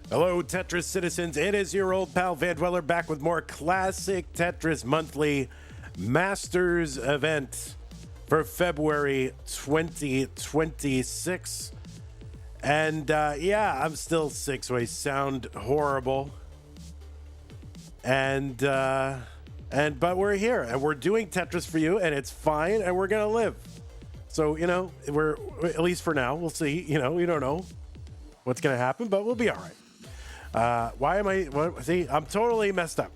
Hello, Tetris citizens. It is your old pal Van Dweller back with more classic Tetris monthly Masters event for February 2026. And yeah, I'm still sick, so I sound horrible. But we're here and we're doing Tetris for you, and it's fine, and we're gonna live. So we're, at least for now, we'll see. We don't know what's gonna happen, but we'll be all right. I'm totally messed up.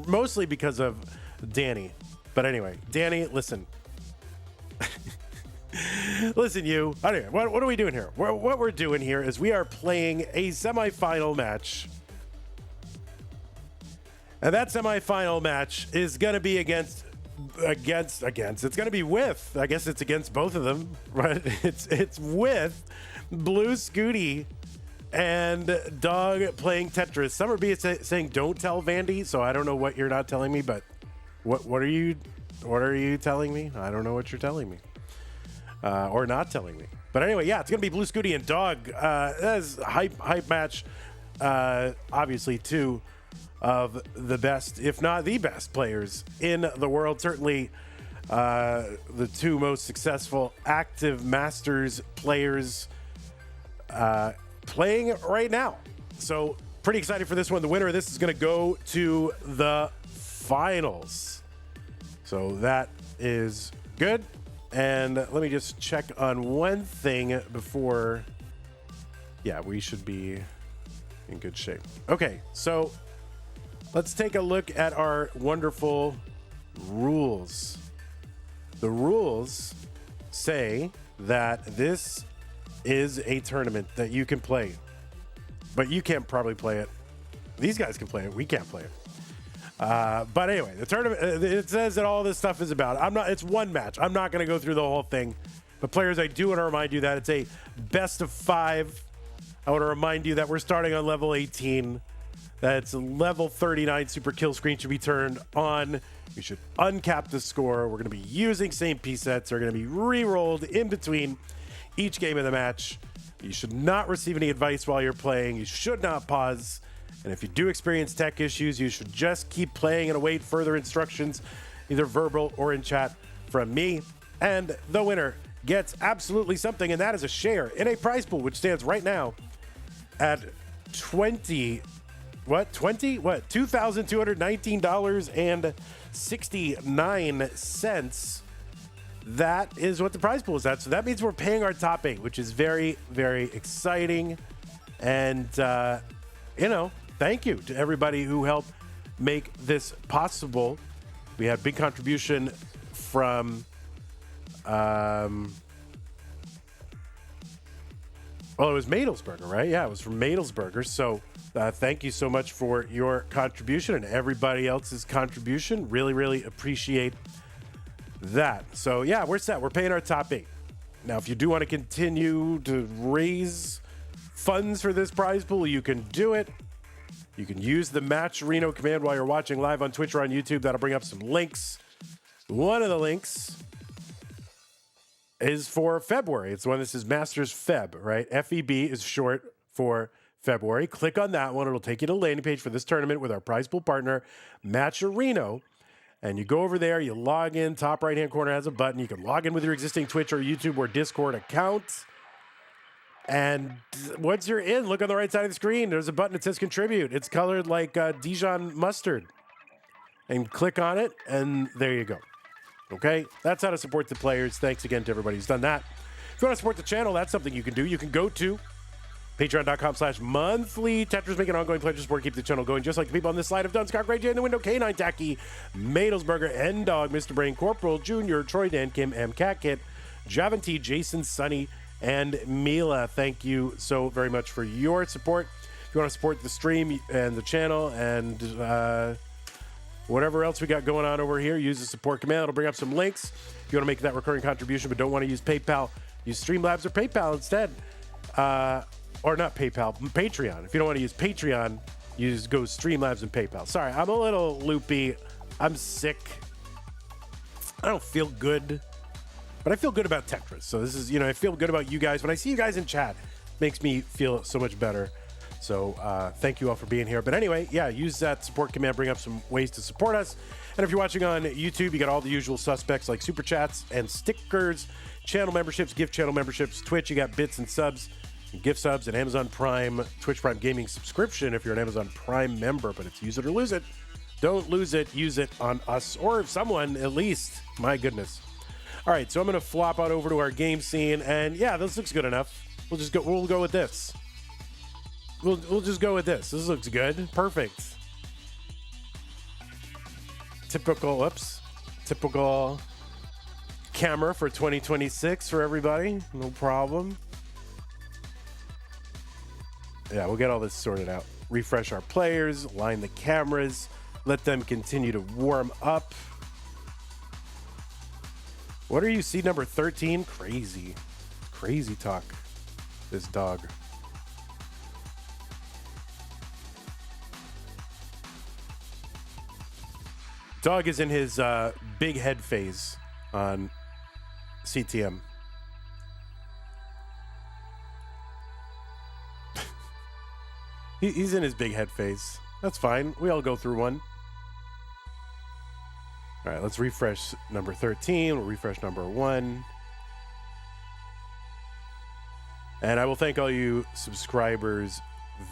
Mostly because of Danny. But anyway, Danny, listen. Listen, you. Anyway, what are we doing here? What we're doing here is we are playing a semifinal match. And that semifinal match is going to be against. It's going to be with. I guess it's against both of them, right? It's with Blue Scooty and Dog playing Tetris. Summer B is saying don't tell Vandy, so I don't know what you're not telling me, but what are you telling me? I don't know what you're telling me. Or not telling me. But anyway, yeah, it's gonna be Blue Scooty and Dog. That is a hype match. Obviously two of the best, if not the best players in the world. Certainly the two most successful active Masters players playing right now. So pretty excited for this one. The winner of this is going to go to the finals. So that is good. And let me just check on one thing before. Yeah, we should be in good shape. Okay, so let's take a look at our wonderful rules. The rules say that this is a tournament that you can play, but you can't probably play it. These guys can play it. We can't play it. But anyway, the tournament, it says that all this stuff is about. It's one match. I'm not going to go through the whole thing. But players, I do want to remind you that it's a best of 5. I want to remind you that we're starting on level 18. That's level 39 super kill screen should be turned on. You should uncap the score. We're going to be using same piece sets. They're going to be re-rolled in between each game of the match. You should not receive any advice while you're playing. You should not pause. And if you do experience tech issues, you should just keep playing and await further instructions, either verbal or in chat from me. And the winner gets absolutely something, and that is a share in a prize pool, which stands right now at $2,219.69. That is what the prize pool is at. So that means we're paying our top 8, which is very, very exciting. And, thank you to everybody who helped make this possible. We had big contribution from, it was Madelsberger, right? Yeah, it was from Madelsberger. So thank you so much for your contribution and everybody else's contribution. Really, really appreciate that. So yeah, we're set. We're paying our top 8. Now, if you do want to continue to raise funds for this prize pool, you can do it. You can use the Match Reno command while you're watching live on Twitch or on YouTube. That'll bring up some links. One of the links is for February. It's one that says Masters Feb, right? FEB is short for February. Click on that one. It'll take you to the landing page for this tournament with our prize pool partner, Match Reno. And you go over there, you log in, top right-hand corner has a button. You can log in with your existing Twitch or YouTube or Discord account. And once you're in, look on the right side of the screen. There's a button that says Contribute. It's colored like Dijon mustard. And click on it, and there you go. Okay? That's how to support the players. Thanks again to everybody who's done that. If you want to support the channel, that's something you can do. You can go to patreon.com/monthly Tetris, make an ongoing pledge to support, keep the channel going, just like the people on this slide have done. Scott Gray J in the window, K9 Tacky, Madelsberger, N Dog, Mr. Brain, Corporal Jr., Troy Dan, Kim, M Cat Kit, Javin T, Jason, Sunny, and Mila. Thank you so very much for your support. If you want to support the stream and the channel and whatever else we got going on over here, use the support command. It'll bring up some links. If you want to make that recurring contribution but don't want to use PayPal, use Streamlabs or PayPal instead. Or not PayPal, Patreon. If you don't want to use Patreon, you just go Streamlabs and PayPal. Sorry, I'm a little loopy. I'm sick. I don't feel good. But I feel good about Tetris. So this is, I feel good about you guys. When I see you guys in chat, it makes me feel so much better. So thank you all for being here. But anyway, yeah, use that support command, bring up some ways to support us. And if you're watching on YouTube, you got all the usual suspects like super chats and stickers, channel memberships, gift channel memberships, Twitch, you got bits and subs, and gift subs, and Amazon Prime, Twitch Prime Gaming subscription if you're an Amazon Prime member, but it's use it or lose it. Don't lose it, use it on us or someone at least. My goodness. All right, so I'm going to flop out over to our game scene, and yeah, this looks good enough. We'll go with this. We'll just go with this. This looks good. Perfect. Typical camera for 2026 for everybody. No problem. Yeah, we'll get all this sorted out. Refresh our players, line the cameras, let them continue to warm up. What are you, seed number 13? Crazy. Crazy talk. This dog. Dog is in his big head phase on CTM. He's in his big head phase. That's fine. We all go through one. All right, let's refresh number 13. We'll refresh number 1. And I will thank all you subscribers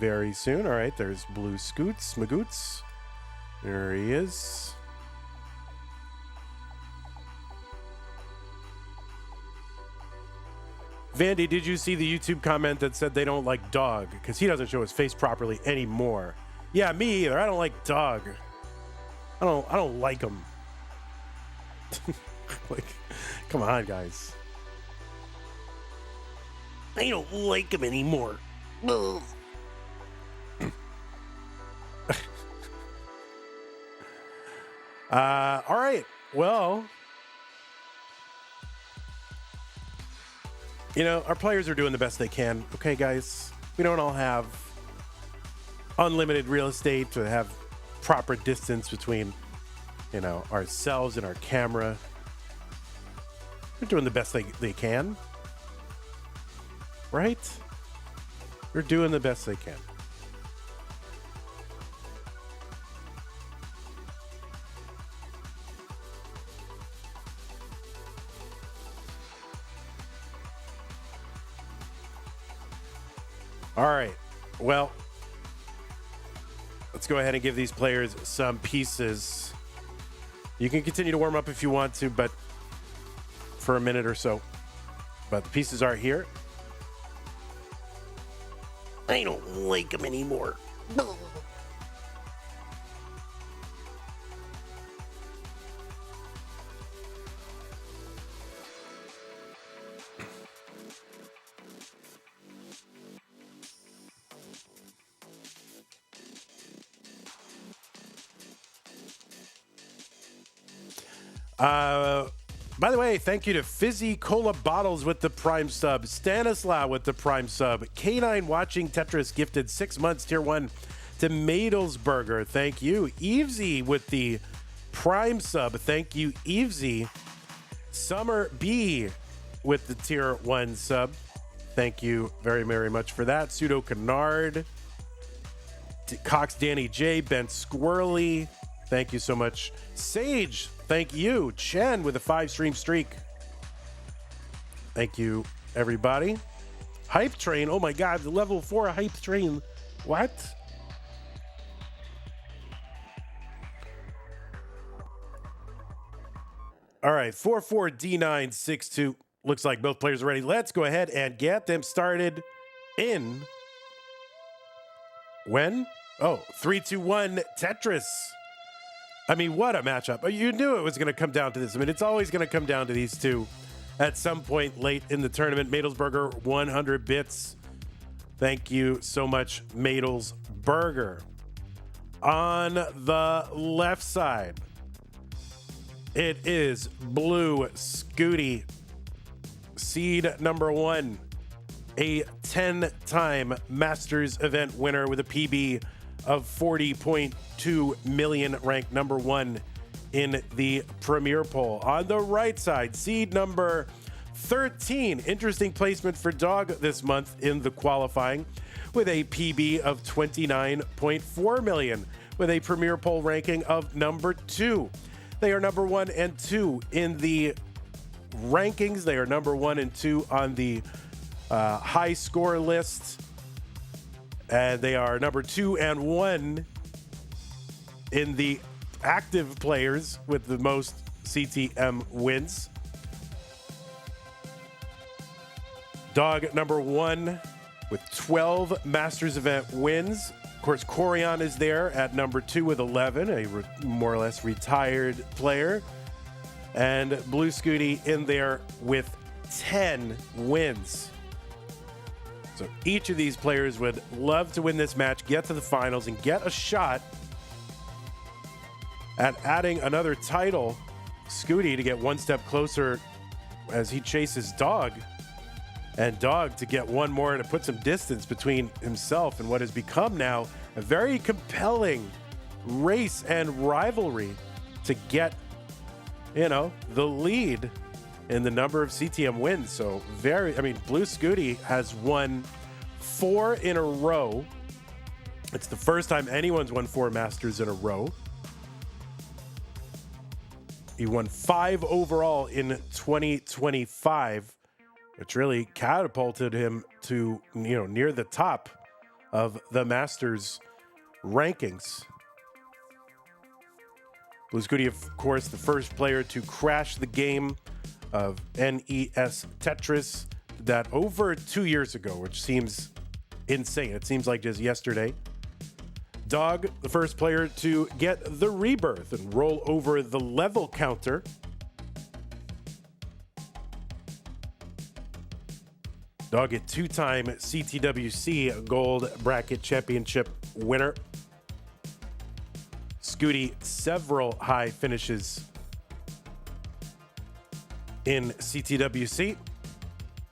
very soon. All right, there's Blue Scoots, Magoots. There he is. Vandy, did you see the YouTube comment that said they don't like Dog because he doesn't show his face properly anymore? Yeah, me either. I don't like Dog. I don't like him. Like, come on, guys. I don't like him anymore. All right. Well, you know, our players are doing the best they can. Okay, guys? We don't all have unlimited real estate to have proper distance between, you know, ourselves and our camera. They're doing the best they can. Right? They're doing the best they can. All right. Well, let's go ahead and give these players some pieces. You can continue to warm up if you want to, but for a minute or so. But the pieces are here. I don't like them anymore. By the way, thank you to Fizzy Cola Bottles with the Prime sub, Stanislaw with the Prime sub, K9 Watching Tetris gifted 6 months tier 1 to Madelsberger. Thank you. Evesy with the Prime sub. Thank you, Evesy. Summer B with the tier 1 sub. Thank you very, very much for that. Pseudo Canard, Cox Danny J, Ben Squirrely. Thank you so much. Sage, thank you. Chen with a 5-stream streak. Thank you, everybody. Hype Train. Oh my God, the level 4 Hype Train. What? All right, 44D962. Looks like both players are ready. Let's go ahead and get them started in when? Oh, 3, 2, 1, Tetris. I mean, what a matchup. You knew it was going to come down to this. I mean, it's always going to come down to these two at some point late in the tournament. Madelsberger, 100 bits. Thank you so much, Madelsberger. On the left side, it is Blue Scooty, seed number 1, a 10-time Masters event winner with a PB of 40.2 million, ranked number 1 in the Premier poll. On the right side, seed number 13, interesting placement for Dog this month in the qualifying. with a PB of 29.4 million, with a premier poll ranking of number 2. They are number 1 and 2 in the rankings. They are number 1 and 2 on the high score list. And they are number 2 and 1 in the active players with the most CTM wins. Dog number 1 with 12 Masters event wins. Of course, Corian is there at number 2 with 11, a more or less retired player. And Blue Scooty in there with 10 wins. So each of these players would love to win this match, get to the finals, and get a shot at adding another title. Scooty to get one step closer as he chases Dog, and Dog to get one more to put some distance between himself and what has become now a very compelling race and rivalry to get, the lead in the number of CTM wins. So Blue Scooty has won 4 in a row. It's the first time anyone's won 4 Masters in a row. He won 5 overall in 2025, which really catapulted him to, near the top of the Masters rankings. Blue Scooty, of course, the first player to crash the game of NES Tetris. Did that over 2 years ago, which seems insane. It seems like just yesterday. Dog, the first player to get the rebirth and roll over the level counter. Dog, a 2-time CTWC Gold Bracket Championship winner. Scooty, several high finishes in CTWC.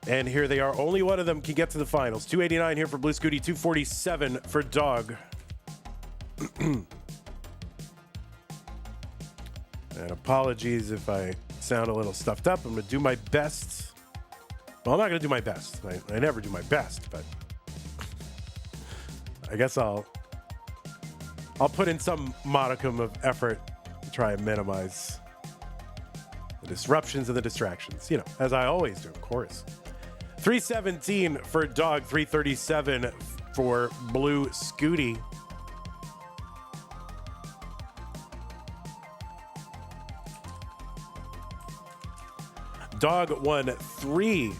And here they are. Only one of them can get to the finals. 289 here for Blue Scooty, 247 for Dog. And apologies if I sound a little stuffed up. I'm going to do my best. Well, I'm not going to do my best. I never do my best, but I guess I'll put in some modicum of effort to try and minimize the disruptions and the distractions, as I always do, of course. 317 for Dog, 337 for Blue Scooty. Dog won 3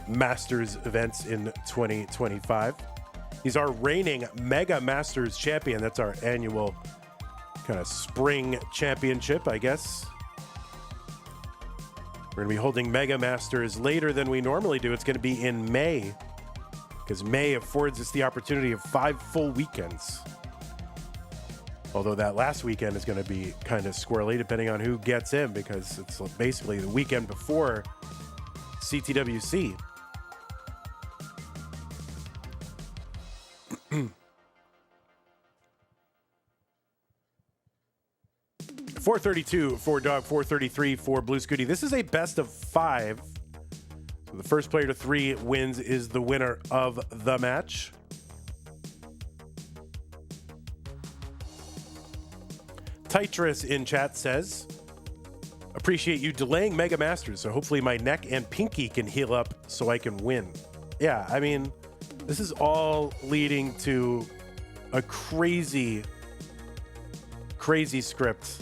Masters events in 2025. He's our reigning Mega Masters champion. That's our annual kind of spring championship, I guess. We're going to be holding Mega Masters later than we normally do. It's going to be in May, because May affords us the opportunity of 5 full weekends. Although that last weekend is going to be kind of squirrely depending on who gets in, because it's basically the weekend before CTWC. $432 for Dog, $433 for Blue Scooty. This is a best of 5. So the first player to 3 wins is the winner of the match. Tetris in chat says, appreciate you delaying Mega Masters, so hopefully my neck and pinky can heal up so I can win. Yeah, this is all leading to a crazy script.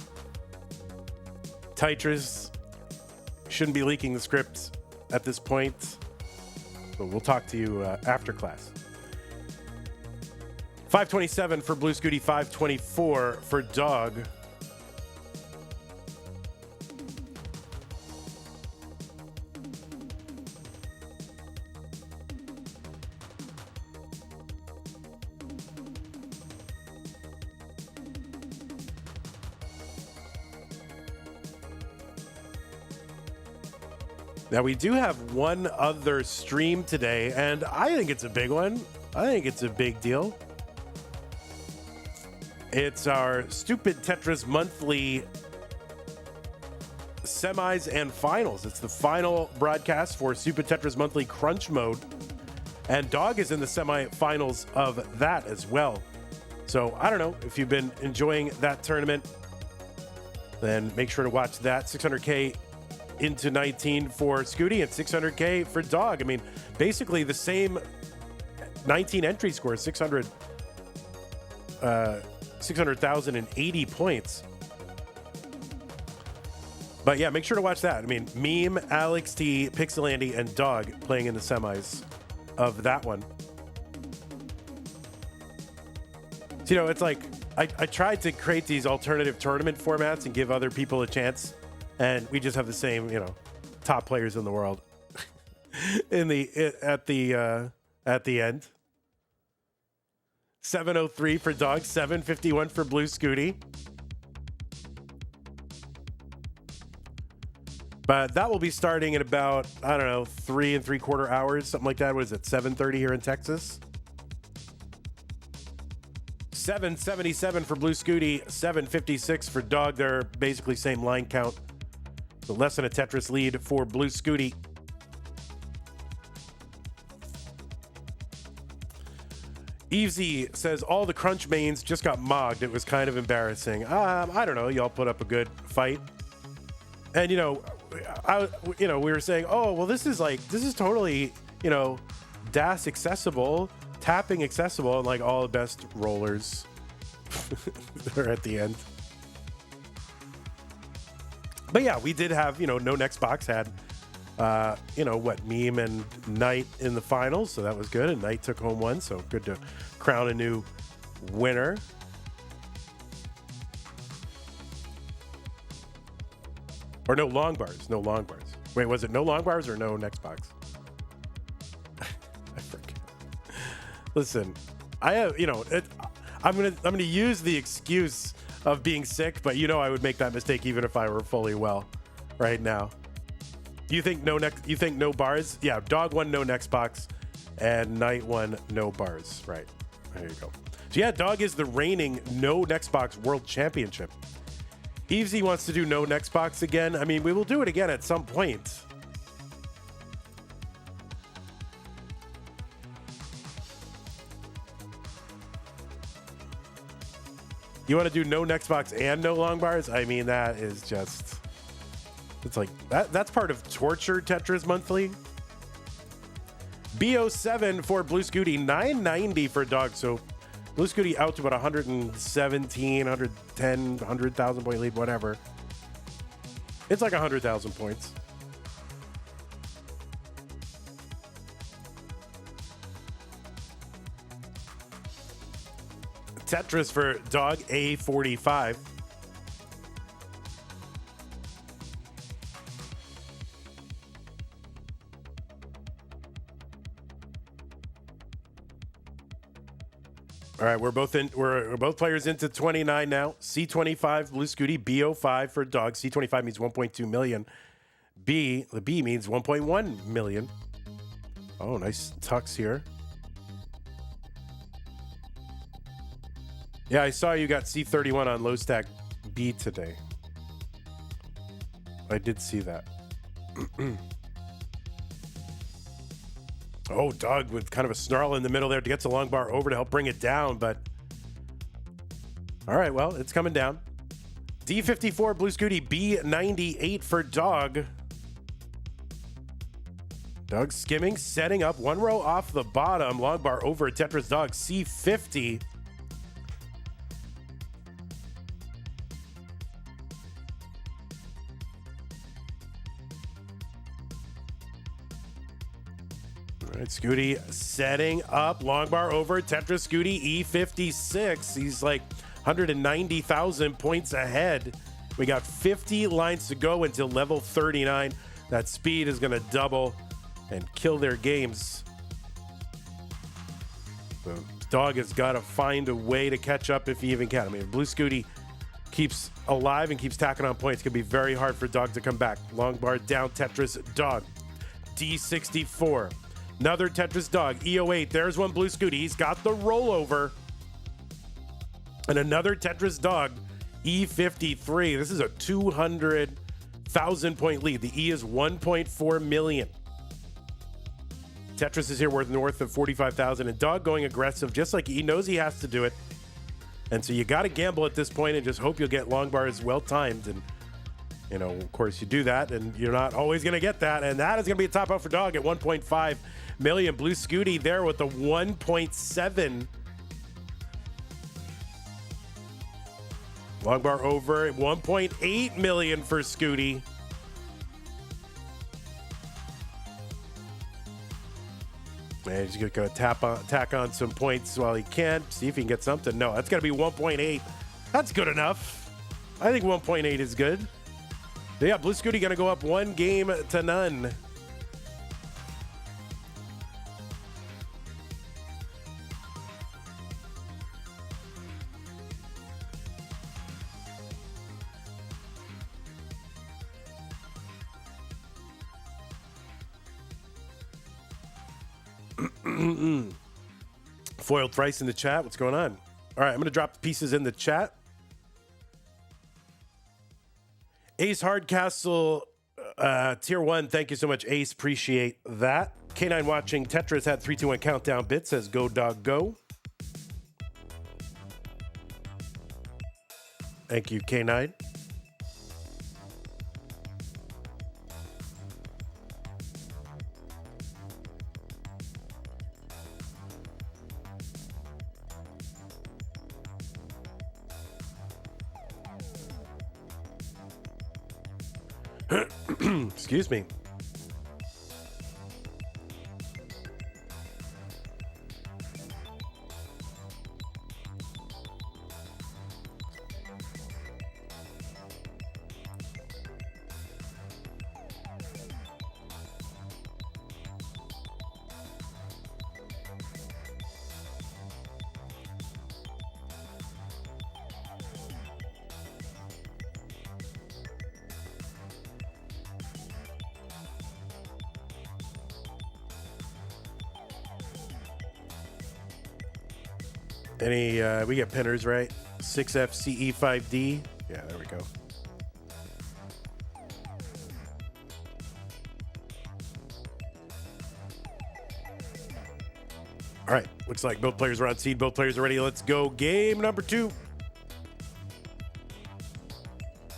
Tetris shouldn't be leaking the script at this point, but we'll talk to you after class. 527 for Blue Scooty, 524 for Dog. Now, we do have one other stream today, and I think it's a big one. I think it's a big deal. It's our Stupid Tetris monthly semis and finals. It's the final broadcast for Stupid Tetris monthly crunch mode. And Dog is in the semifinals of that as well. So I don't know if you've been enjoying that tournament, then make sure to watch that. 600K into 19 for Scooty and 600K for Dog. I mean, basically the same 19 entry score, 600,080 points. But yeah, make sure to watch that. I mean, Meme, Alex T, Pixelandy, and Dog playing in the semis of that one. So, you know, it's like I tried to create these alternative tournament formats and give other people a chance, and we just have the same, you know, top players in the world at the end. 703 for Dog, 751 for Blue Scooty. But that will be starting in about, I don't know, 3 3/4 hours, something like that. What is it, 7:30 here in Texas? 777 for Blue Scooty, 756 for Dog. They're basically same line count. So less than a Tetris lead for Blue Scooty. Evesy says all the crunch mains just got mogged. It was kind of embarrassing. I don't know. Y'all put up a good fight. And, you know, we were saying, oh, well, this is totally, you know, DAS accessible, tapping accessible, and like all the best rollers are at the end. But yeah, we did have, you know, No Next Box had, Meme and Knight in the finals, so that was good. And Knight took home one, so good to crown a new winner. Or no long bars. Wait, was it no long bars or no next box? I forget. Listen, I have, you know, I'm gonna use the excuse of being sick, but you know I would make that mistake even if I were fully well right now. You think no bars? Yeah, Dog won no next box, and Knight won no bars. Right, there you go. So yeah, Dog is the reigning no next box world championship. Evesy wants to do no next box again. I mean, we will do it again at some point. You want to do no next box and no long bars? I mean, that is just, it's like that's part of torture Tetris Monthly. BO7 for Blue Scooty, 990 for Dog. So Blue Scooty out to about 117, 110, 100,000 point lead, whatever. It's like 100,000 points. Tetris for Dog, A45. All right, we're both players into 29 now. C25 Blue Scooty, BO5 for Dog. C25 means 1.2 million. The B means 1.1 million. Oh, nice tucks here. Yeah, I saw you got C31 on low stack B today. I did see that. Oh, Dog with kind of a snarl in the middle there to get the long bar over to help bring it down, but all right, well, it's coming down. D54 Blue Scooty, B98 for Dog. Dog skimming, setting up one row off the bottom, long bar over Tetris. Dog, C50. All right, Scooty setting up, long bar over Tetris. Scooty, E56. He's like 190,000 points ahead. We got 50 lines to go until level 39. That speed is going to double and kill their games. So Dog has got to find a way to catch up if he even can. I mean, if Blue Scooty keeps alive and keeps tacking on points, it's going to be very hard for Dog to come back. Long bar down, Tetris. Dog, D64. Another Tetris. Dog, E08. There's one Blue Scooty. He's got the rollover. And another Tetris. Dog, E53. This is a 200,000 point lead. The E is 1.4 million. Tetris is here worth north of 45,000, and Dog going aggressive, just like he knows he has to do it. And so you got to gamble at this point and just hope you'll get long bars well timed. And, you know, of course you do that, and you're not always going to get that. And that is going to be a top out for Dog at 1.5 million. Blue Scooty there with the 1.7. Long bar over, 1.8 million for Scooty. Man, he's gonna tack on some points while he can. See if he can get something. No, that's gotta be 1.8. That's good enough. I think 1.8 is good. Yeah, Blue Scooty gonna go up 1-0. Foiled Price in the chat. What's going on? All right, I'm going to drop the pieces in the chat. Ace Hardcastle, tier 1. Thank you so much, Ace. Appreciate that. K9 watching Tetris had 3, 2, 1 countdown bit. Says go dog go. Thank you, K9. Excuse me. Any, we get pinners, right? 6FCE5D. Yeah, there we go. All right, looks like both players are on seed. Both players are ready. Let's go. Game number 2.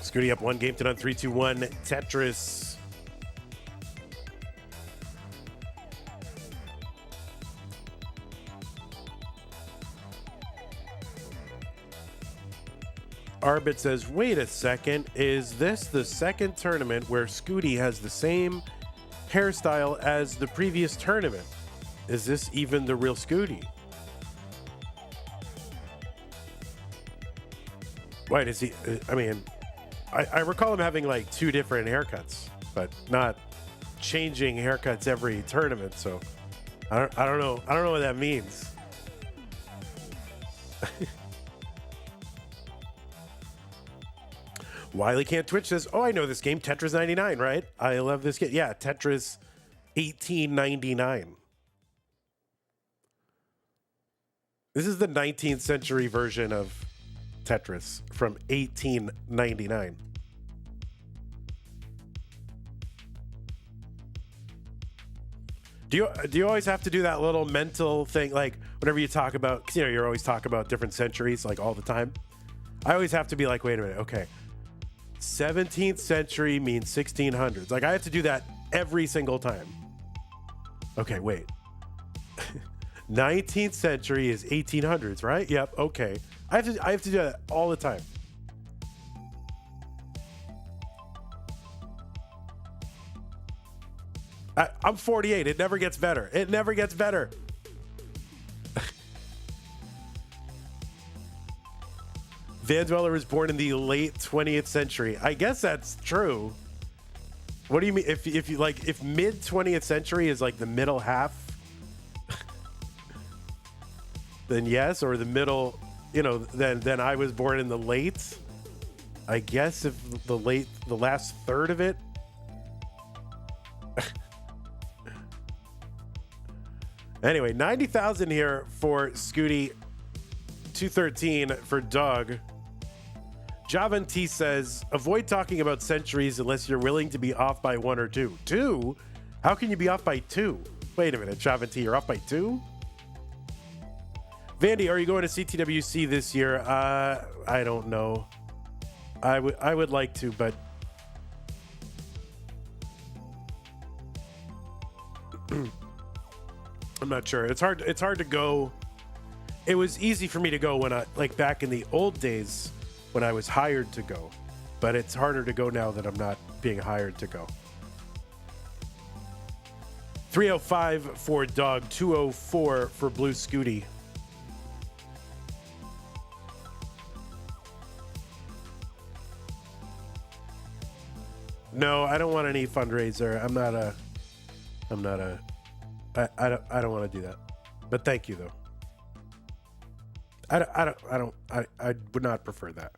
Scooty up 1 game to none. 3, 2, 1. Tetris. Arbit says, wait a second, is this the second tournament where Scooty has the same hairstyle as the previous tournament? Is this even the real Scooty? Why does he, I mean, I recall him having like 2 different haircuts, but not changing haircuts every tournament, so I don't know what that means. Wiley Can't Twitch says, oh, I know this game, Tetris 99, right? I love this game. Yeah, Tetris 1899. This is the 19th century version of Tetris from 1899. Do you always have to do that little mental thing, like whenever you talk about, 'cause, you know, you're always talking about different centuries, like all the time. I always have to be like, wait a minute, okay. 17th century means 1600s. Like I have to do that every single time. Okay, wait. 19th century is 1800s, right? Yep. Okay. I have to do that all the time. I'm 48. It never gets better. It never gets better. Van Dweller was born in the late 20th century. I guess that's true. What do you mean? If you like, if mid 20th century is like the middle half, then yes, or the middle, you know, then I was born in the late. I guess if the last third of it. Anyway, 90,000 here for Scooty, 213 for Doug. Javan T says, avoid talking about centuries unless you're willing to be off by 1 or 2. 2? How can you be off by 2? Wait a minute, Chavanti, you're off by 2? Vandy, are you going to CTWC this year? I don't know. I would like to, but I'm not sure. It's hard to go. It was easy for me to go when I, like, back in the old days when I was hired to go, but it's harder to go now that I'm not being hired to go. 305 for Dog, 204 for Blue Scooty. No, I don't want any fundraiser. I don't want to do that. But thank you though. I would not prefer that.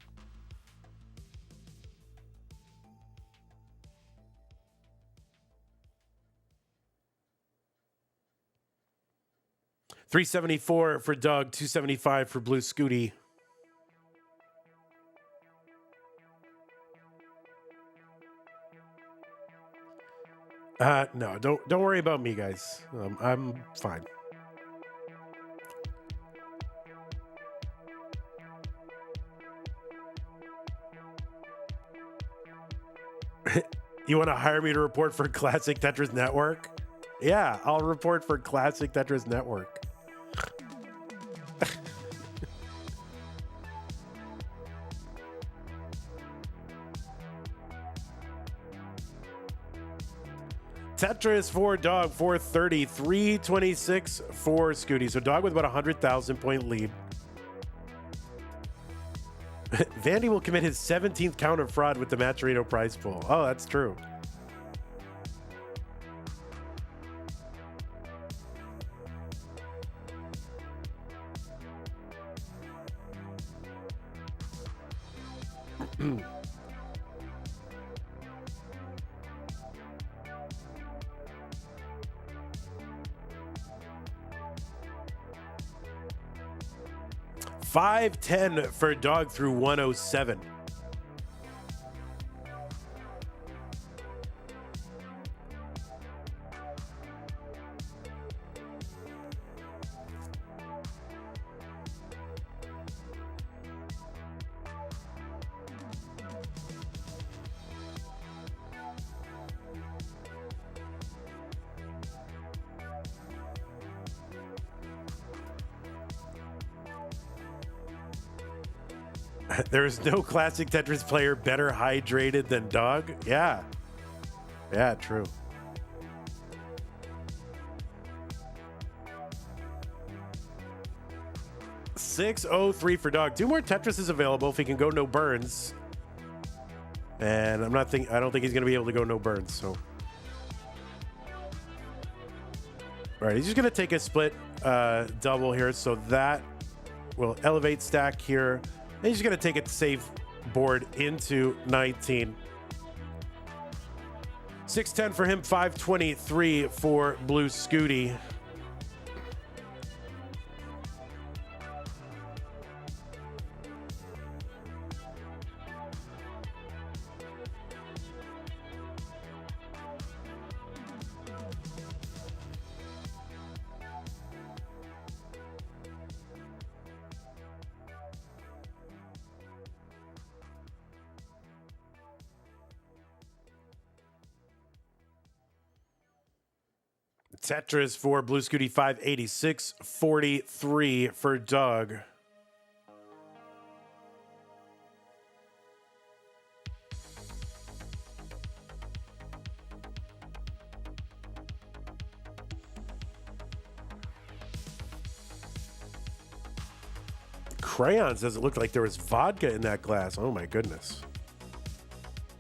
$374 for Doug, $275 for Blue Scooty. No, don't worry about me, guys. I'm fine. You want to hire me to report for Classic Tetris Network? Yeah, I'll report for Classic Tetris Network. Tetris for Dog, 430, 326 for Scooty. So Dog with about 100,000 point lead. Vandy will commit his 17th count of fraud with the Maturino prize pool. Oh, that's true. $510 for Dog through 107. There is no classic Tetris player better hydrated than Dog. Yeah. Yeah, true. $603 for Dog. 2 more Tetris is available if he can go no burns. And I don't think he's going to be able to go no burns, so. All right, he's just going to take a split double here, so that will elevate stack here. And he's going to take it to save board into 19. 610 for him, 523 for Blue Scooty. Tetris for Blue Scooty, 586, 43 for Doug. Crayon says it looked like there was vodka in that glass. Oh my goodness.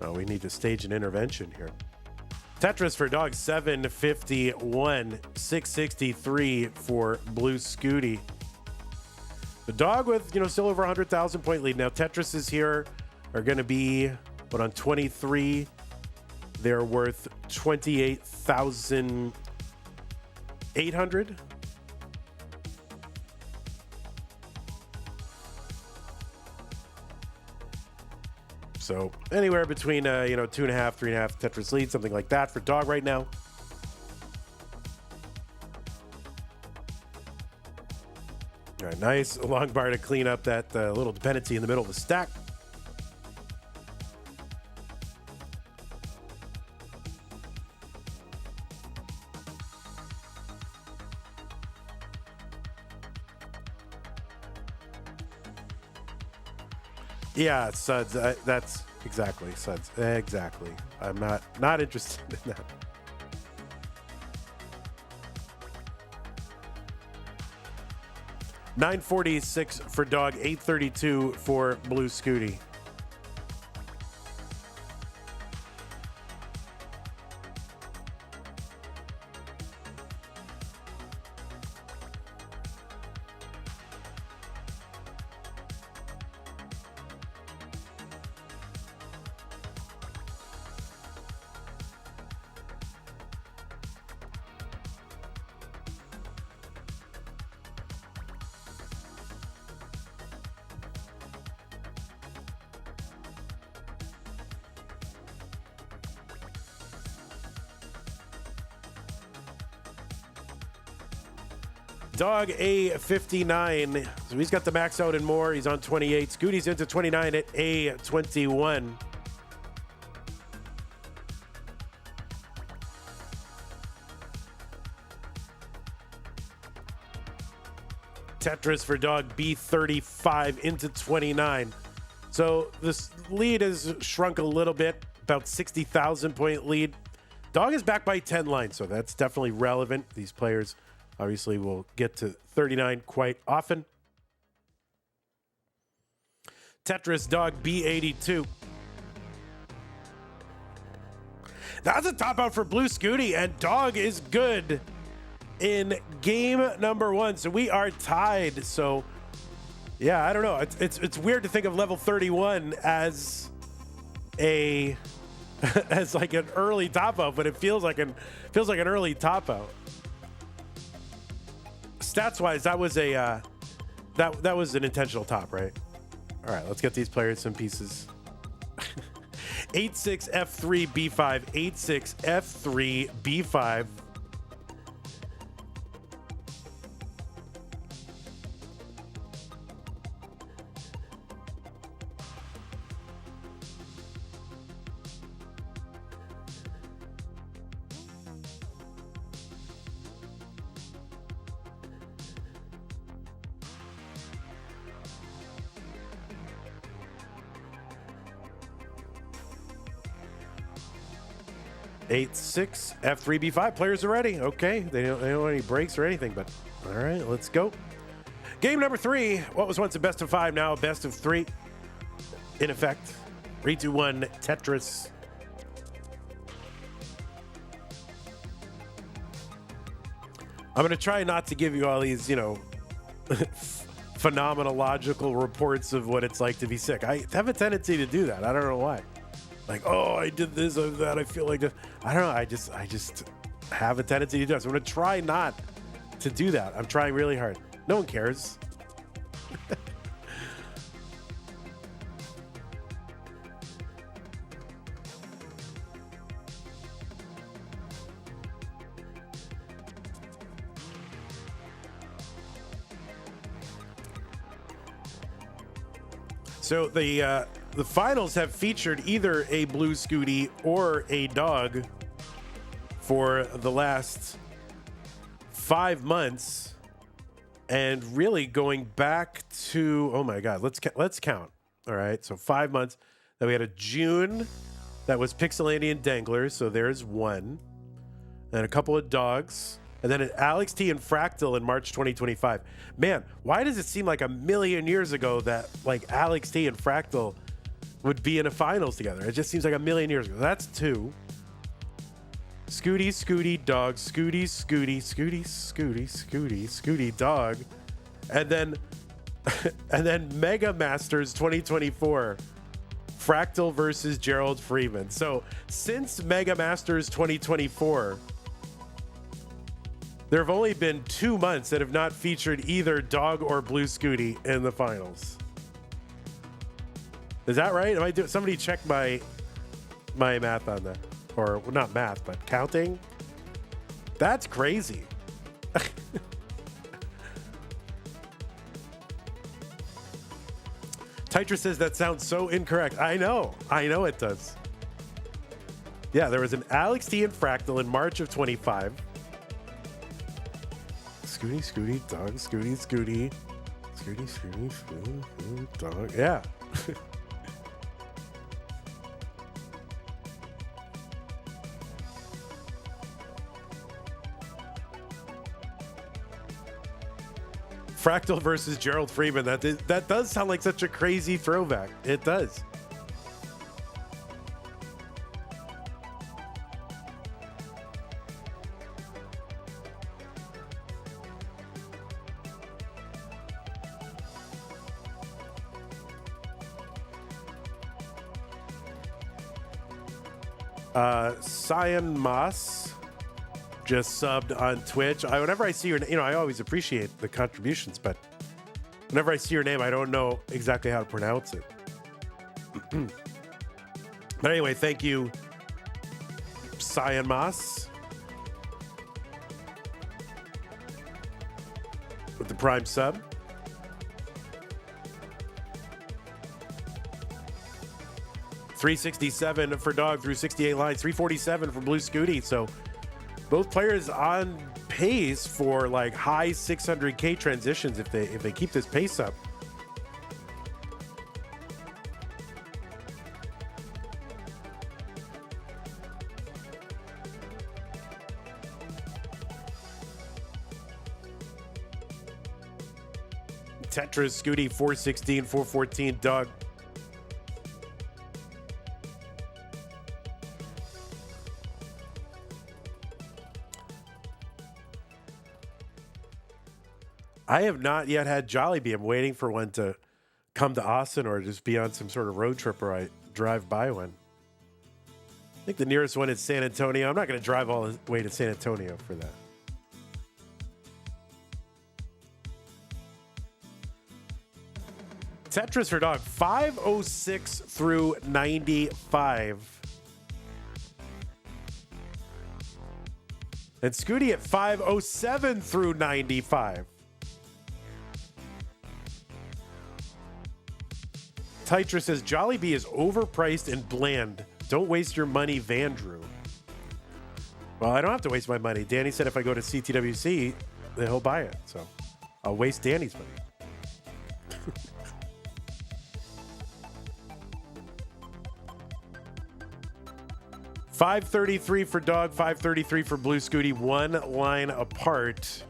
Oh, we need to stage an intervention here. Tetris for Dog, 751, 663 for Blue Scooty. The Dog with, still over 100,000 point lead. Now Tetris is here are going to be, on 23, they're worth 28,800. So anywhere between 2.5, 3.5 Tetris lead, something like that for Dog right now. All right, nice long bar to clean up that little dependency in the middle of the stack. Yeah, Suds. That's exactly Suds. Exactly. I'm not interested in that. $9.46 for Dog, $8.32 for Blue Scooty. Dog A59. So he's got the max out and more. He's on 28. Scooty's into 29 at A21. Tetris for Dog B35 into 29. So this lead has shrunk a little bit, about 60,000 point lead. Dog is back by 10 lines, so that's definitely relevant. These players obviously will get to 39 quite often. Tetris Dog B82. That's a top out for Blue Scooty, and Dog is good in game number one. So we are tied. So yeah, I don't know. It's weird to think of level 31 as a as like an early top out, but it feels like an early top out. Stats wise, that was a that was an intentional top, right? All right, let's get these players some pieces. 8-6 F3 B5, 8-6 F3 B5. Eight, 6, F3, B5. Players are ready. Okay. They don't want any breaks or anything, but all right, let's go. Game number 3. What was once a best of 5, now a best of 3. In effect. 3, 2, 1, Tetris. I'm going to try not to give you all these, phenomenological reports of what it's like to be sick. I have a tendency to do that. I don't know why. Like, oh, I did this or that. I feel like this. I don't know. I just have a tendency to do that. So I'm going to try not to do that. I'm trying really hard. No one cares. So the finals have featured either a Blue Scooty or a Dog for the last 5 months, and really going back to, oh my God, let's count. All right, so 5 months. Then we had a June that was Pixelandian Danglers, so there's one, and a couple of Dogs. And then Alex T and Fractal in March 2025. Man, why does it seem like a million years ago that like Alex T and Fractal would be in a finals together? It just seems like a million years ago. That's 2. Scooty, Scooty, Dog, Scooty, Scooty, Scooty, Scooty, Scooty, Scooty, Dog. And then Mega Masters 2024. Fractal versus Gerald Freeman. So since Mega Masters 2024, there have only been 2 months that have not featured either Dog or Blue Scooty in the finals. Is that right? Somebody check my math on that. Or well, not math, but counting. That's crazy. Tetris says that sounds so incorrect. I know it does. Yeah, there was an Alex T and Fractal in March of 25. Scooty, Scooty, dog, Scooty, Scooty. Scooty, Scooty, Scooty, dog. Yeah. Fractal versus Gerald Freeman. That does sound like such a crazy throwback. It does. Cyan Moss just subbed on Twitch. Whenever I see your name, I always appreciate the contributions, but whenever I see your name, I don't know exactly how to pronounce it. But anyway, thank you, Cyan Moss, with the Prime sub. $367 for Dog through 68 lines, $347 for Blue Scooty. So both players on pace for like high 600K transitions if they keep this pace up. Tetris, Scooty, 416, 414, Dog. I have not yet had Jollibee. I'm waiting for one to come to Austin or just be on some sort of road trip where I drive by one. I think the nearest one is San Antonio. I'm not going to drive all the way to San Antonio for that. Tetris for Dog, 506 through 95. And Scooty at 507 through 95. Tetris says Jollibee is overpriced and bland. Don't waste your money, Vandrew. Well, I don't have to waste my money. Danny said if I go to CTWC, then he'll buy it. So I'll waste Danny's money. $533 for Dog, $533 for Blue Scooty, one line apart.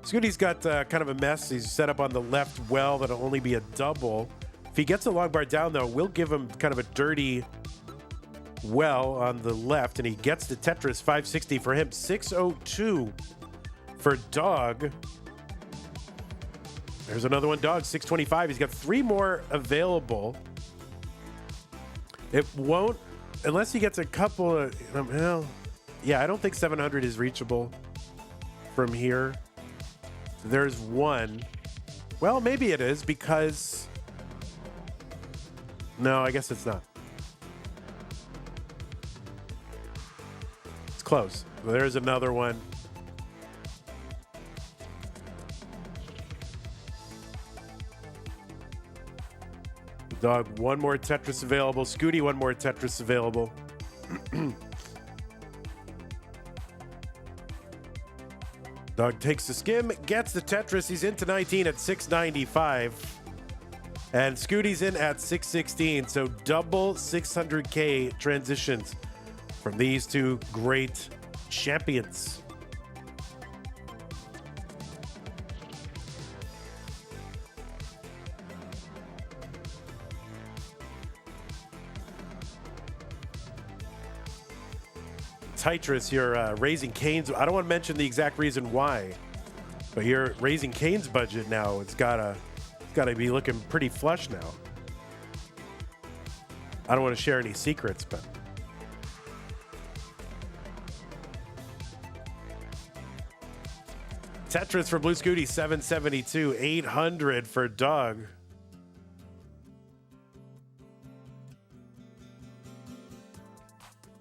Scooty's got kind of a mess. He's set up on the left well. That'll only be a double. If he gets a long bar down, though, we'll give him kind of a dirty well on the left, and he gets the Tetris. 560 for him. 602 for Dog. There's another one, Dog, 625. He's got three more available. It won't, unless he gets a couple of, well, yeah, I don't think 700 is reachable from here. There's one. Well, maybe it is because, no, I guess it's not. It's close. There's another one. Dog, one more Tetris available. Scooty, one more Tetris available. Dog takes the skim, gets the Tetris. He's into 19 at 695. And Scooty's in at 616. So double 600K transitions from these two great champions. Tetris, you're raising Kane's. I don't want to mention the exact reason why, but you're raising Kane's budget now. It's gotta be looking pretty flush now. I don't want to share any secrets, but Tetris for Blue Scooty, 772, 800 for Dog.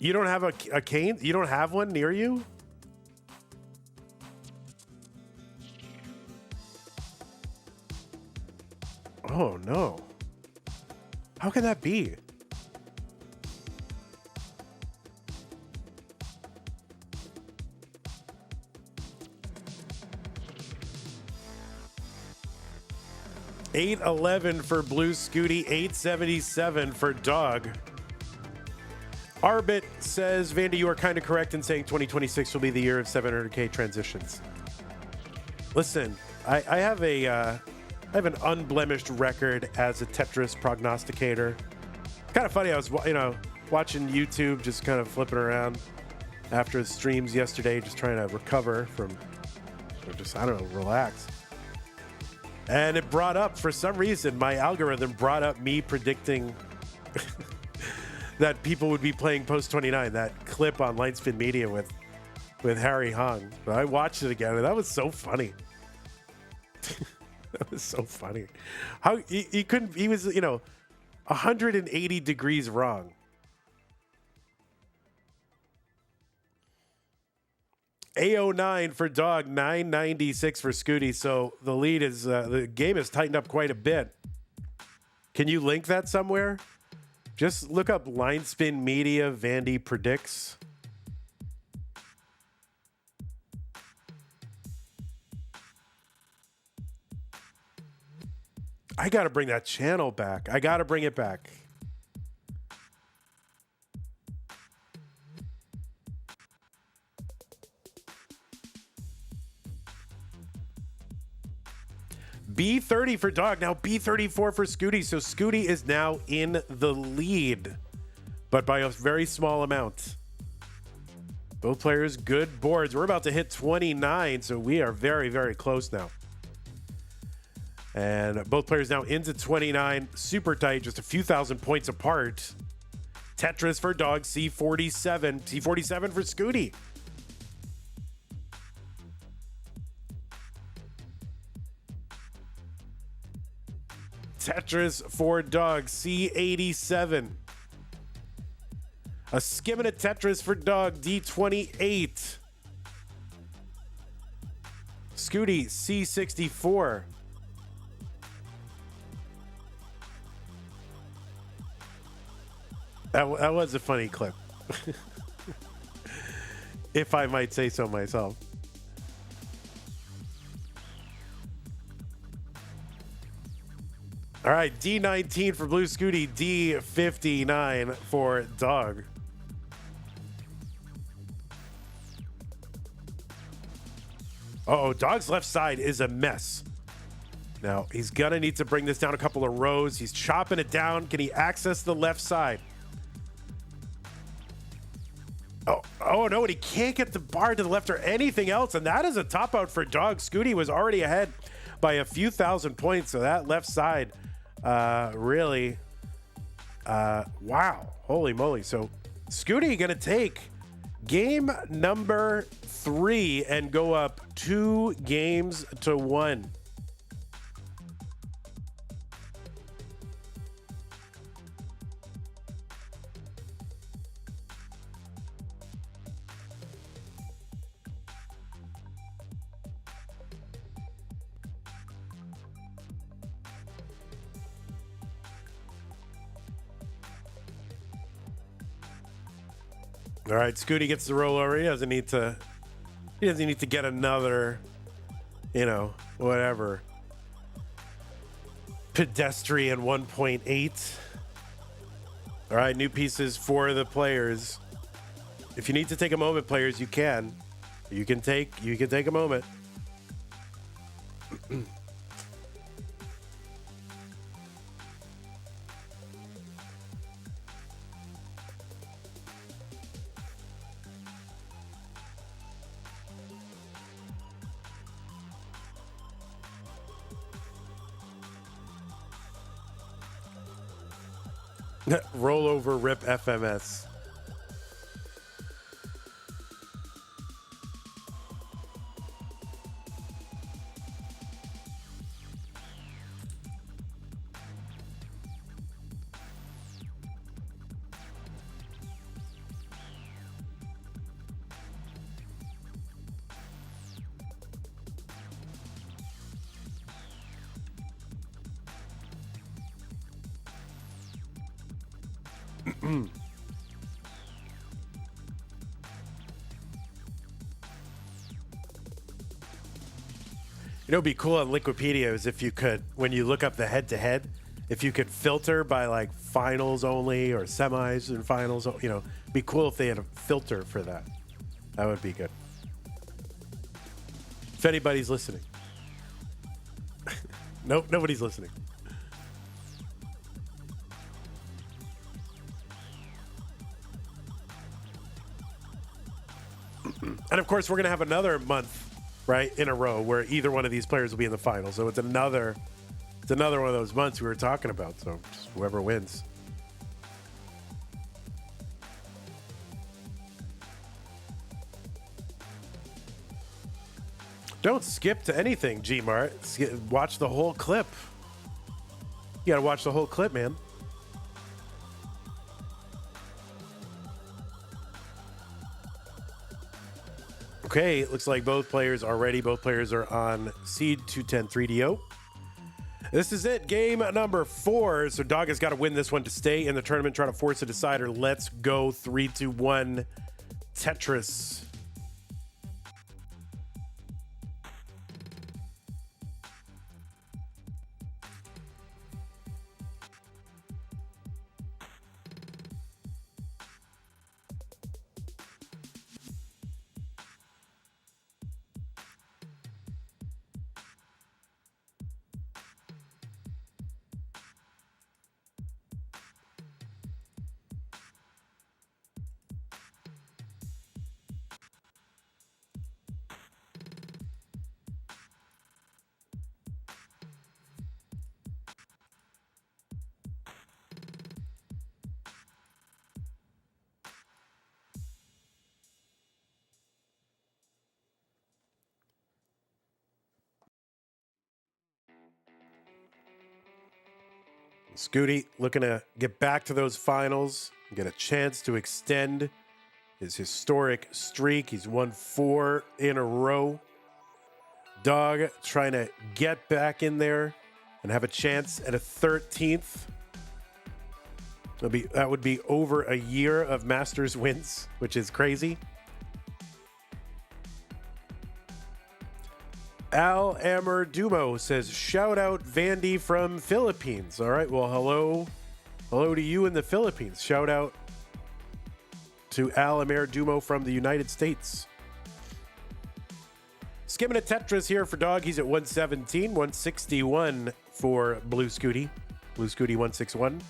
You don't have a cane? You don't have one near you? Oh, no. How can that be? $811 for Blue Scooty, $877 for Dog. Arbit says, Vandy, you are kind of correct in saying 2026 will be the year of 700K transitions. Listen, I have an unblemished record as a Tetris prognosticator. It's kind of funny. I was, watching YouTube, just kind of flipping around after the streams yesterday, just trying to recover from, relax. And it brought up, for some reason, my algorithm brought up me predicting that people would be playing Post 29, that clip on Lightspin Media with Harry Hong. But I watched it again, and that was so funny. That was so funny. How he couldn't, he was, 180 degrees wrong. A09 for Dog, 996 for Scooty. So the lead is, the game has tightened up quite a bit. Can you link that somewhere? Just look up Line Spin Media, Vandy predicts. I got to bring that channel back. I got to bring it back. B30 for Dog, now B34 for Scooty. So Scooty is now in the lead, but by a very small amount. Both players, good boards. We're about to hit 29, so we are very, very close now. And both players now into 29, super tight, just a few thousand points apart. Tetris for Dog, C47. C47 for Scooty. Tetris for Dog, C87. A skimming of Tetris for Dog, D28. Scooty, C64. That was a funny clip. If I might say so myself. All right, D19 for Blue Scooty, D59 for Dog. Uh-oh, Dog's left side is a mess. Now, he's going to need to bring this down a couple of rows. He's chopping it down. Can he access the left side? Oh no, and he can't get the bar to the left or anything else, and that is a top out for Dog. Scooty was already ahead by a few thousand points, so that left side really, wow, holy moly. So Scooty gonna take game number 3 and go up 2-1. All right, Scooty gets the rollover. He doesn't need to get another, whatever. Pedestrian 1.8. All right, new pieces for the players. If you need to take a moment, players, you can. You can take a moment. Rollover rip FMS. You know, it'd be cool on Liquipedia is if you could, when you look up the head-to-head, if you could filter by like finals only or semis and finals, you know, be cool if they had a filter for that. That would be good. If anybody's listening. Nope, nobody's listening. And of course, we're going to have another month, right, in a row where either one of these players will be in the finals. So it's another one of those months we were talking about. So just whoever wins. Don't skip to anything, G-Mart. Watch the whole clip. You got to watch the whole clip, man. Okay, it looks like both players are ready. Both players are on seed 210 3DO. This is it, game number 4. So Dog has got to win this one to stay in the tournament, try to force a decider. Let's go 3, 2, 1, Tetris. Scooty looking to get back to those finals, get a chance to extend his historic streak. He's won 4 in a row. Dog trying to get back in there and have a chance at a 13th. That would be over a year of Masters wins, which is crazy. Al Amer Dumo says, shout out Vandy from Philippines. All right, well, hello to you in the Philippines. Shout out to Al Amer Dumo from the United States. Skimming a Tetris here for Dog. He's at 117, 161 for Blue Scooty. Blue Scooty 161.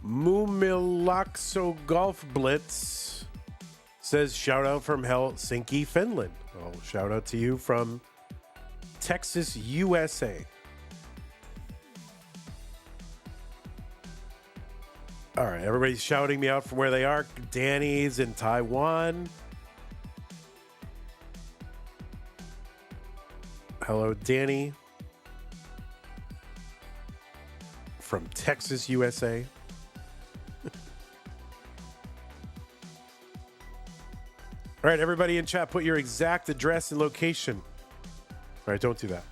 Mumilaxo Golf Blitz says, shout out from Helsinki, Finland. Well, shout out to you from Texas, USA. All right, everybody's shouting me out from where they are. Danny's in Taiwan. Hello, Danny from Texas, USA. All right, everybody in chat, put your exact address and location. All right, don't do that.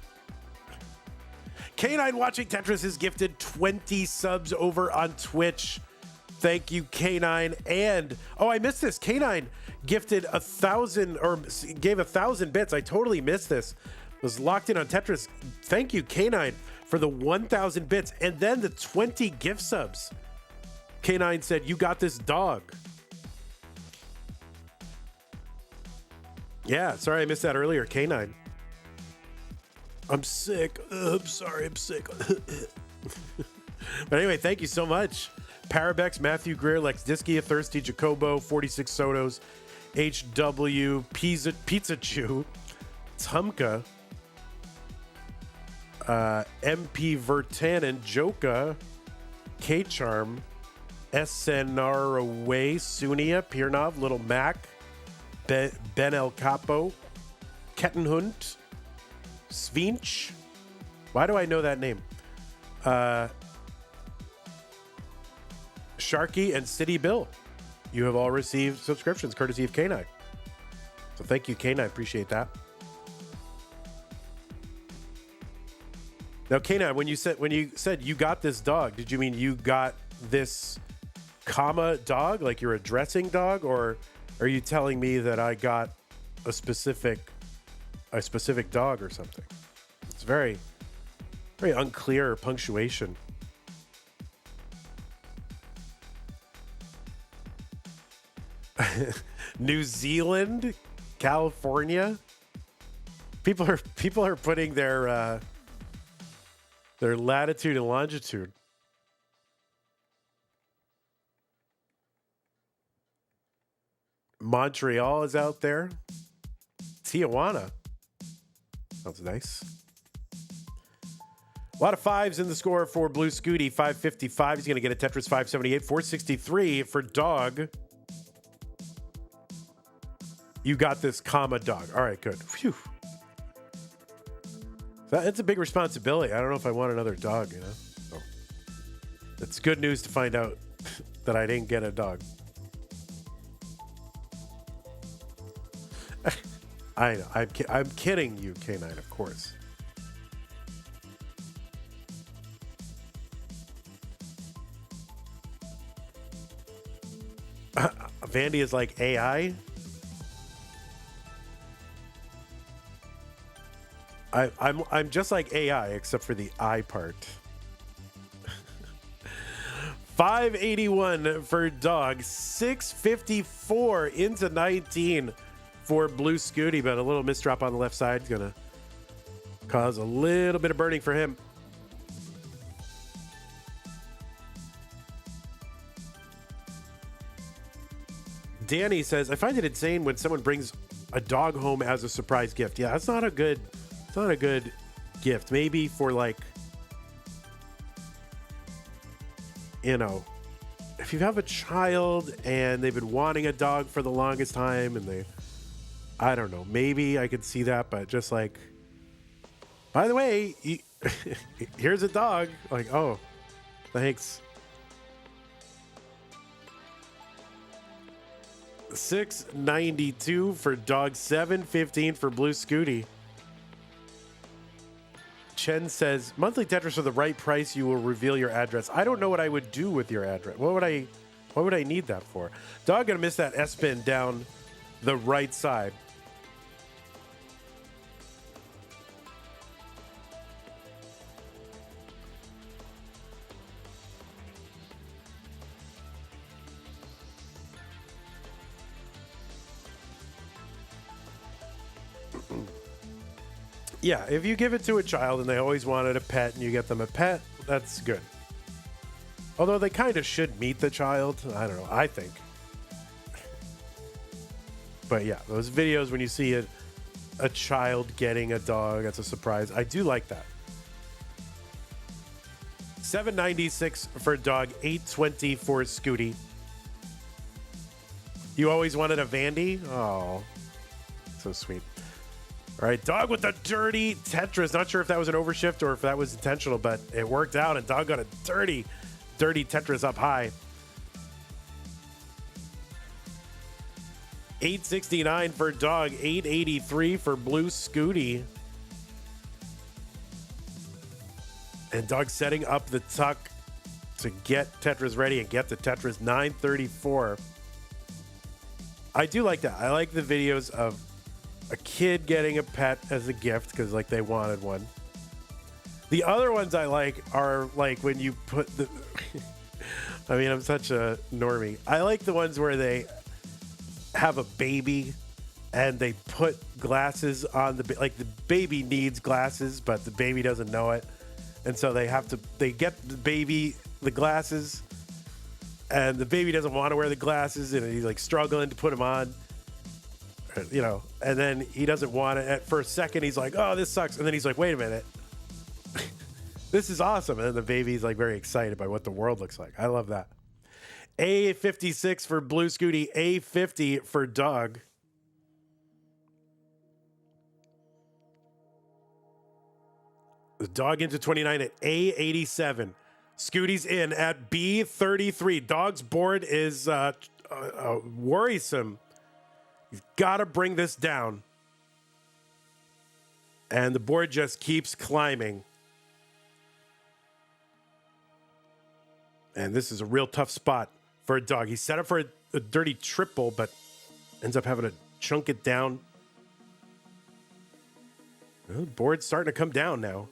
K9 watching Tetris is gifted 20 subs over on Twitch. Thank you, K9. And, oh, I missed this. K9 gifted 1,000 or gave 1,000 bits. I totally missed this. Was locked in on Tetris. Thank you, K9, for the 1,000 bits and then the 20 gift subs. K9 said, you got this, Dog. Yeah, sorry I missed that earlier, K9. I'm sick. I'm sorry, I'm sick. But anyway, thank you so much. Parabex, Matthew Greer, Lex Diskia, Thirsty, Jacobo, 46 Sotos, HW, Pizza Chew, Tumka, MP Vertanen, Joka, K-Charm, Esenaraway, Sunia, Pirnov, Little Mac, Ben El Capo, Kettenhund, Svinch. Why do I know that name? Sharky and City Bill. You have all received subscriptions courtesy of K9. So thank you, K9. Appreciate that. Now, K9, when you said you got this dog, did you mean you got this comma dog, like you're a dressing dog, or are you telling me that I got a specific dog or something? It's very, very unclear punctuation. New Zealand, California. People are putting their latitude and longitude. Montreal is out there. Tijuana. Sounds nice. A lot of fives in the score for Blue Scooty. 555. He's going to get a Tetris 578. 463 for Dog. You got this comma dog. All right, good. Phew. It's a big responsibility. I don't know if I want another dog, you know? So it's good news to find out that I didn't get a dog. I know. I'm kidding you, K9, of course. Vandy is like AI. I'm just like AI except for the I part. 581 for Dog, 654 into 19 for Blue Scooty, but a little misdrop on the left side is gonna cause a little bit of burning for him. Danny says, I find it insane when someone brings a dog home as a surprise gift. Yeah, it's not a good gift. Maybe for, like, you know, if you have a child and they've been wanting a dog for the longest time and I don't know, maybe I could see that, but just like, by the way, here's a dog. Like, oh, thanks. 692 for Dog, 715 for Blue Scooty. Chen says, monthly Tetris for the right price, you will reveal your address. I don't know what I would do with your address. What would I need that for? Dog gonna miss that S-pin down the right side. Yeah, if you give it to a child and they always wanted a pet and you get them a pet, that's good. Although they kind of should meet the child. I don't know, I think. But yeah, those videos when you see a child getting a dog, that's a surprise. I do like that. 796 for Dog, 820 for Scooty. You always wanted a Vandy? Oh, so sweet. All right, Dog with the dirty Tetris. Not sure if that was an overshift or if that was intentional, but it worked out, and Dog got a dirty Tetris up high. 869 for Dog, 883 for Blue Scooty. And Dog setting up the tuck to get Tetris ready and get the Tetris. 934. I do like that. I like the videos of a kid getting a pet as a gift because, like, they wanted one. The other ones I like are, like, when you put the... I mean, I'm such a normie. I like the ones where they have a baby and they put glasses on the... Like, the baby needs glasses, but the baby doesn't know it. And so they get the baby the glasses, and the baby doesn't want to wear the glasses, and he's, like, struggling to put them on. You know, and then he doesn't want it. For a second, he's like, oh, this sucks. And then he's like, wait a minute. This is awesome. And then the baby's like very excited by what the world looks like. I love that. A56 for Blue Scooty, A50 for Doug. The Dog into 29 at A87. Scooty's in at B33. Dog's board is worrisome. You've got to bring this down. And the board just keeps climbing. And this is a real tough spot for a Dog. He set up for a dirty triple, but ends up having to chunk it down. Well, the board's starting to come down now.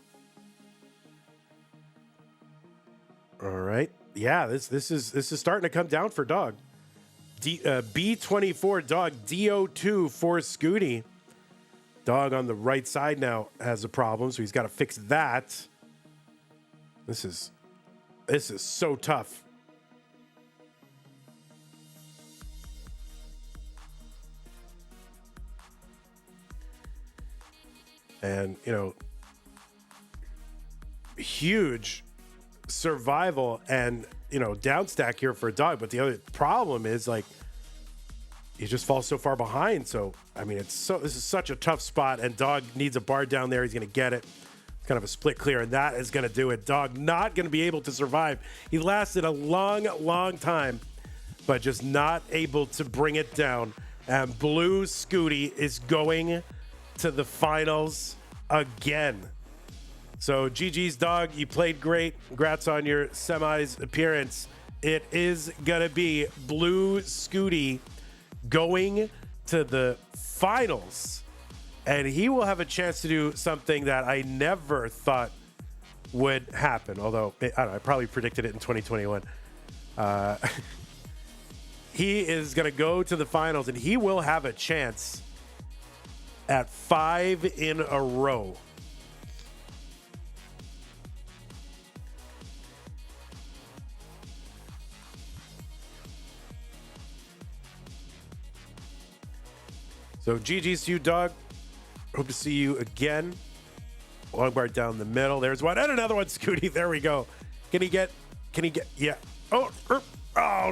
All right. Yeah, this is starting to come down for Dog. B24 Dog, DO2 for Scooty. Dog on the right side now has a problem, so he's got to fix that. This is so tough. And, huge survival and, down stack here for a Dog. But the other problem is, like, he just falls so far behind. So, I mean, this is such a tough spot, and Dog needs a bar down there. He's going to get it. It's kind of a split clear, and that is going to do it. Dog not going to be able to survive. He lasted a long, long time, but just not able to bring it down. And Blue Scooty is going to the finals again. So GG's, Dog. You played great. Congrats on your semis appearance. It is going to be Blue Scooty going to the finals, and he will have a chance to do something that I never thought would happen. Although I don't know, I probably predicted it in 2021. He is going to go to the finals, and he will have a chance at 5 in a row. So GG's to you, Dog. Hope to see you again. Long bar down the middle. There's one. And another one, Scooty. There we go. Can he get? Yeah. Oh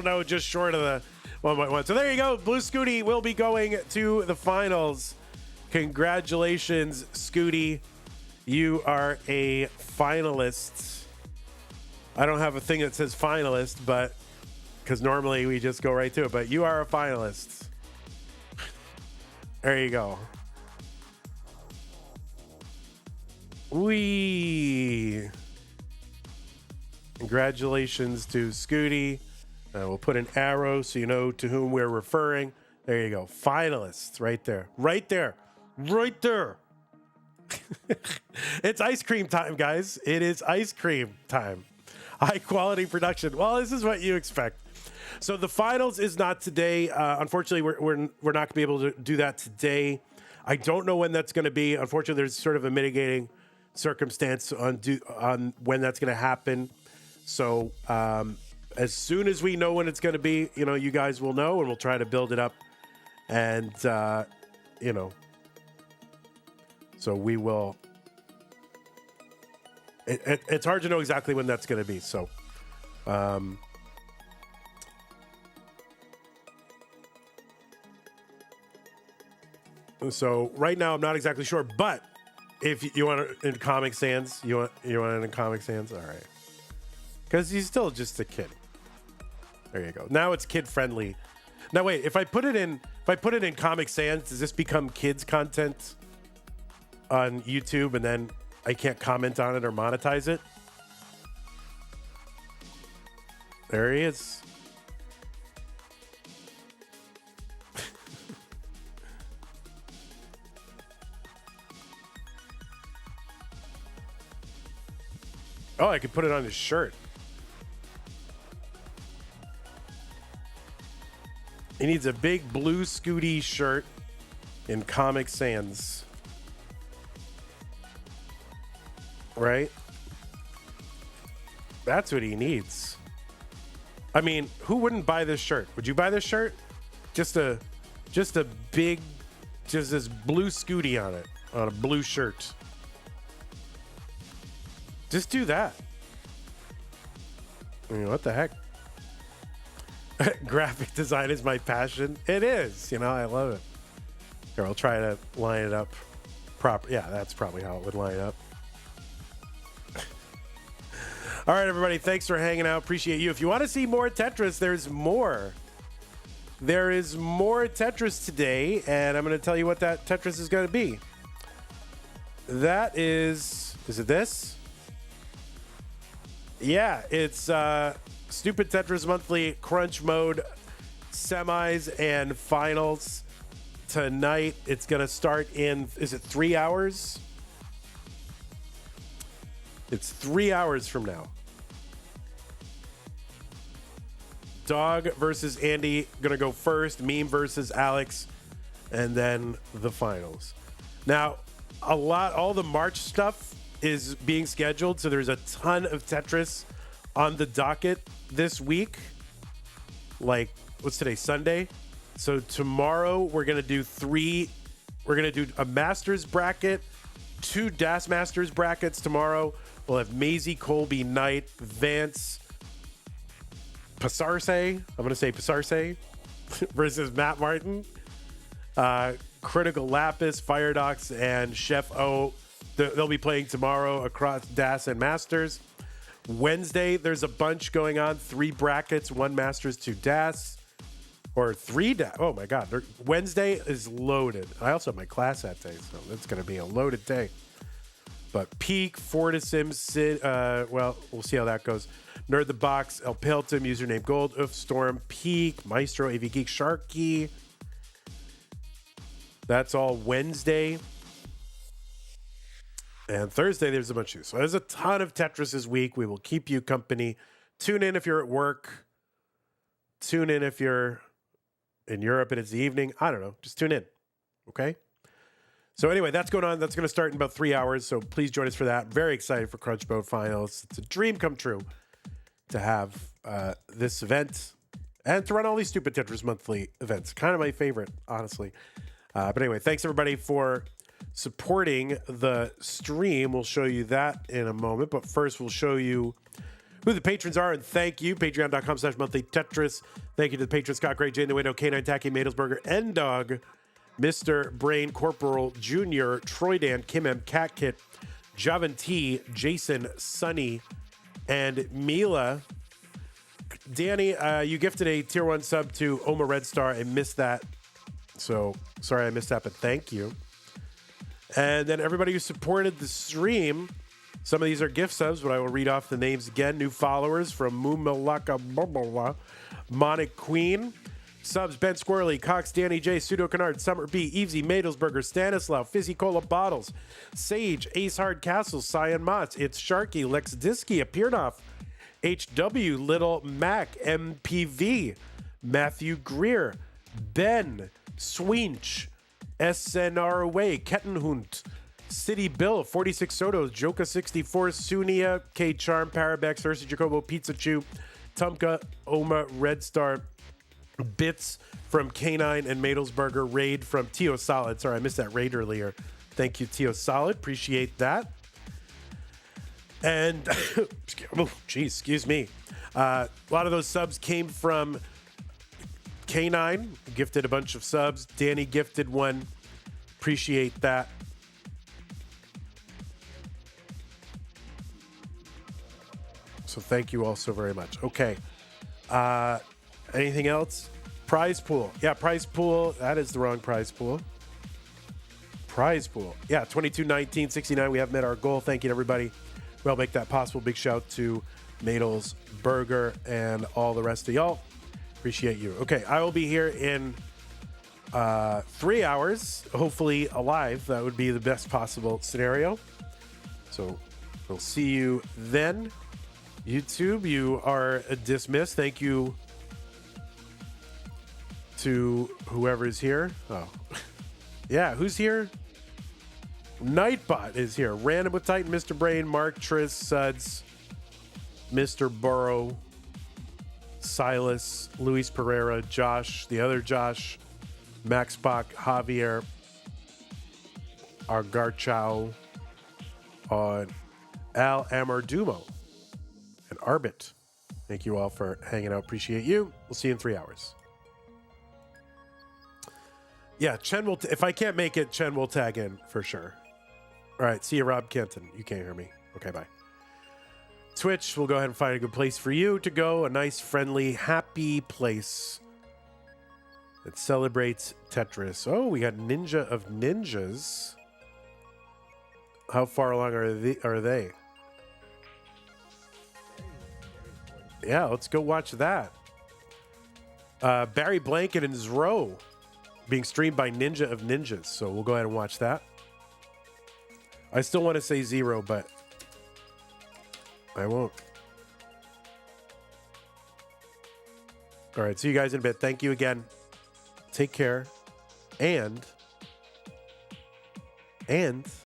no, just short of the 1.1. So there you go. Blue Scooty will be going to the finals. Congratulations, Scooty. You are a finalist. I don't have a thing that says finalist, but because normally we just go right to it. But you are a finalist. There you go. Congratulations to Scooty. We'll put an arrow so you know to whom we're referring. There you go. Finalists right there. Right there. Right there. It's ice cream time, guys. It is ice cream time. High quality production. Well, this is what you expect. So the finals is not today. Unfortunately, we're not going to be able to do that today. I don't know when that's going to be. Unfortunately, there's sort of a mitigating circumstance on when that's going to happen. So as soon as we know when it's going to be, you guys will know, and we'll try to build it up. And, so we will. It's hard to know exactly when that's going to be. So, So right now I'm not exactly sure, but if you want it in Comic Sans, you want it in Comic Sans, all right, because he's still just a kid. There you go. Now it's kid friendly. Now wait, if I put it in Comic Sans, does this become kids content on YouTube, and then I can't comment on it or monetize it? There he is. Oh, I could put it on his shirt. He needs a big Blue Scooty shirt in Comic Sans. Right? That's what he needs. I mean, who wouldn't buy this shirt? Would you buy this shirt? Just a big, just this Blue Scooty on it, on a blue shirt. Just do that. I mean, what the heck? Graphic design is my passion. It is. You know, I love it. Here, I'll try to line it up proper. Yeah, that's probably how it would line up. All right, everybody. Thanks for hanging out. Appreciate you. If you want to see more Tetris, there's more. There is more Tetris today, and I'm going to tell you what that Tetris is going to be. That is it this? Yeah, it's Stupid Tetris Monthly Crunch Mode semis and finals. Tonight, it's going to start in, is it 3 hours? It's 3 hours from now. Dog versus Andy, going to go first. Meme versus Alex, and then the finals. Now, all the March stuff is being scheduled, so there's a ton of Tetris on the docket this week. Like, what's today? Sunday? So tomorrow we're going to do a Masters bracket, 2 Das Masters brackets tomorrow. We'll have Maisie, Colby, Knight, Vance, Pasarce. I'm going to say Pasarce versus Matt Martin. Critical Lapis, Firedox, and Chef O. They'll be playing tomorrow across Das and Masters. Wednesday, there's a bunch going on. 3 brackets, 1 Masters, 2 Das. Or 3 Das. Oh, my God. Wednesday is loaded. I also have my class that day, so it's going to be a loaded day. But Peak, Fortisim, Sid, well, we'll see how that goes. Nerd the Box, El Pelton, username Gold, Oof, Storm, Peak, Maestro, AV Geek, Sharky. That's all Wednesday. And Thursday, there's a bunch of. So there's a ton of Tetris this week. We will keep you company. Tune in if you're at work. Tune in if you're in Europe and it's the evening. I don't know. Just tune in. Okay? So anyway, that's going on. That's going to start in about 3 hours. So please join us for that. Very excited for Crunch Mode Finals. It's a dream come true to have this event and to run all these stupid Tetris monthly events. Kind of my favorite, honestly. But anyway, thanks everybody for supporting the stream. We'll show you that in a moment. But first, we'll show you who the patrons are. And thank you. Patreon.com/monthly Tetris. Thank you to the patrons Scott Gray, Jane the Window, K9 Tacky, Madelsberger, N-Dog, Mr. Brain, Corporal Jr., Troy Dan, Kim M, Cat Kit, Javan T, Jason, Sunny, and Mila. Danny, you gifted a tier 1 sub to Oma Red Star. I missed that. So sorry I missed that, but thank you. And then everybody who supported the stream, some of these are gift subs, but I will read off the names again. New followers from Mumalaka Bubala, Monic Queen, subs Ben Squirrely, Cox, Danny J, Pseudo Canard, Summer B, Evesy, Madelsberger, Stanislaw, Fizzy Cola Bottles, Sage, Ace Hard Castle, Cyan Motts, It's Sharky, Lex Disky, Apiernoff, HW, Little Mac, MPV, Matthew Greer, Ben, Swinch, SNR Way, Kettenhund, City Bill, 46 Sotos, Joka 64, Sunia, K Charm, Parabex, Ursa Jacobo, Pizza Chew, Tumka, Oma, Red Star, Bits from K9 and Madelsberger, Raid from Tio Solid. Sorry, I missed that raid earlier. Thank you, Tio Solid. Appreciate that. And, oh, geez, excuse me. A lot of those subs came from K9, gifted a bunch of subs. Danny gifted one. Appreciate that. So thank you all so very much. Okay. Anything else? Prize pool. Yeah, prize pool. That is the wrong prize pool. Prize pool. Yeah, 22-19-69. We have met our goal. Thank you to everybody who helped make that possible. Big shout to Madels Burger and all the rest of y'all. Appreciate you. Okay, I will be here in 3 hours, hopefully alive. That would be the best possible scenario. So we'll see you then. YouTube, you are dismissed. Thank you to whoever's here. Oh, yeah, who's here? Nightbot is here. Random with Titan, Mr. Brain, Mark, Triz, Suds, Mr. Burrow, Silas, Luis Pereira, Josh, the other Josh, Max Bach, Javier, Argarchow, Al Amardumo, and Arbit. Thank you all for hanging out. Appreciate you. We'll see you in 3 hours. Yeah, Chen will. If I can't make it, Chen will tag in for sure. All right. See you, Rob Kenton. You can't hear me. Okay, bye. Twitch, we'll go ahead and find a good place for you to go. A nice, friendly, happy place that celebrates Tetris. Oh, we got Ninja of Ninjas. How far along are they? Yeah, let's go watch that. Barry Blanket and his row being streamed by Ninja of Ninjas. So we'll go ahead and watch that. I still want to say 0, but I won't. All right, see you guys in a bit. Thank you again. Take care. And